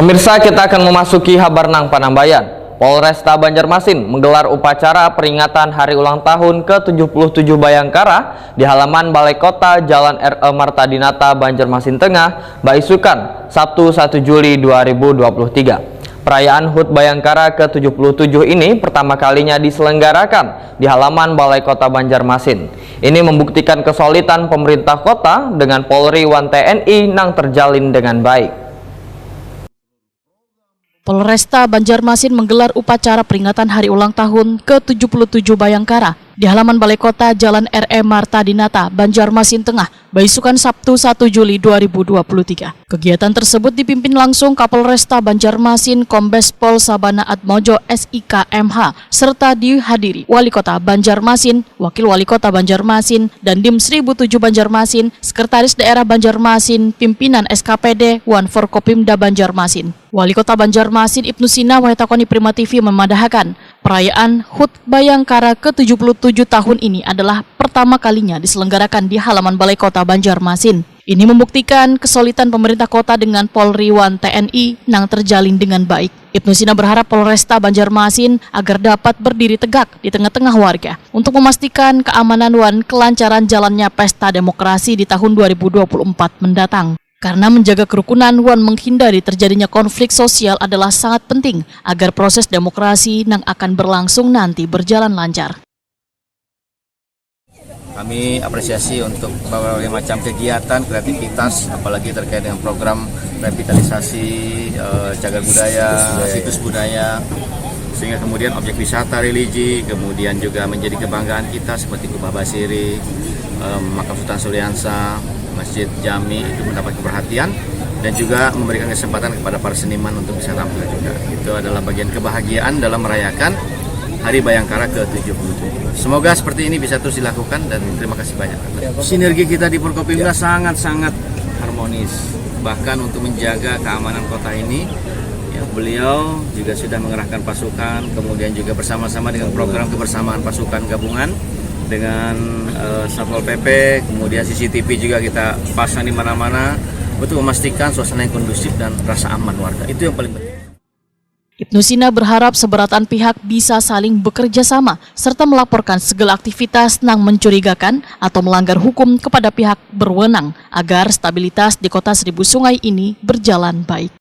Pemirsa, kita akan memasuki Habarnang Panambayan. Polresta Banjarmasin menggelar upacara peringatan hari ulang tahun ke-77 Bayangkara di halaman Balai Kota Jalan R.E. Marta Dinata, Banjarmasin Tengah, Baisukan, Sabtu 1 Juli 2023. Perayaan HUT Bayangkara ke-77 ini pertama kalinya diselenggarakan di halaman Balai Kota Banjarmasin. Ini membuktikan kesolidan pemerintah kota dengan Polri wan TNI nang terjalin dengan baik. Polresta Banjarmasin menggelar upacara peringatan hari ulang tahun ke-77 Bayangkara di halaman Balai Kota Jalan R.E. Marta Dinata, Banjarmasin Tengah, Baisukan, Sabtu 1 Juli 2023. Kegiatan tersebut dipimpin langsung Kapolresta Banjarmasin Kombes Pol Sabana Atmojo SIK MH, serta dihadiri Wali Kota Banjarmasin, Wakil Wali Kota Banjarmasin, dan Dim 1007 Banjarmasin, Sekretaris Daerah Banjarmasin, Pimpinan SKPD, Wan Forkopimda Banjarmasin. Wali Kota Banjarmasin Ibnu Sina Wahetakoni Prima TV memadahkan perayaan HUT Bayangkara ke-77 tahun ini adalah pertama kalinya diselenggarakan di halaman Balai Kota Banjarmasin. Ini membuktikan kesolidan pemerintah kota dengan Polri wan TNI nang terjalin dengan baik. Ibnu Sina berharap Polresta Banjarmasin agar dapat berdiri tegak di tengah-tengah warga untuk memastikan keamanan wan kelancaran jalannya pesta demokrasi di tahun 2024 mendatang. Karena menjaga kerukunan wan menghindari terjadinya konflik sosial adalah sangat penting agar proses demokrasi yang akan berlangsung nanti berjalan lancar. Kami apresiasi untuk berbagai macam kegiatan, kreativitas, apalagi terkait dengan program revitalisasi cagar budaya, situs budaya, sehingga kemudian objek wisata religi, kemudian juga menjadi kebanggaan kita seperti Kubah Basiri, Makam Sultan Suliansa, Masjid Jami itu mendapat perhatian dan juga memberikan kesempatan kepada para seniman untuk bisa tampil juga. Itu adalah bagian kebahagiaan dalam merayakan Hari Bayangkara ke-77. Semoga seperti ini bisa terus dilakukan dan terima kasih banyak. Sinergi kita di Forkopimda sangat-sangat harmonis. Bahkan untuk menjaga keamanan kota ini, ya, beliau juga sudah mengerahkan pasukan, kemudian juga bersama-sama dengan program kebersamaan pasukan gabungan dengan Satpol PP, kemudian CCTV juga kita pasang di mana-mana untuk memastikan suasana yang kondusif dan rasa aman warga. Itu yang paling penting. Ibnu Sina berharap seberatan pihak bisa saling bekerja sama serta melaporkan segala aktivitas yang mencurigakan atau melanggar hukum kepada pihak berwenang agar stabilitas di Kota Seribu Sungai ini berjalan baik.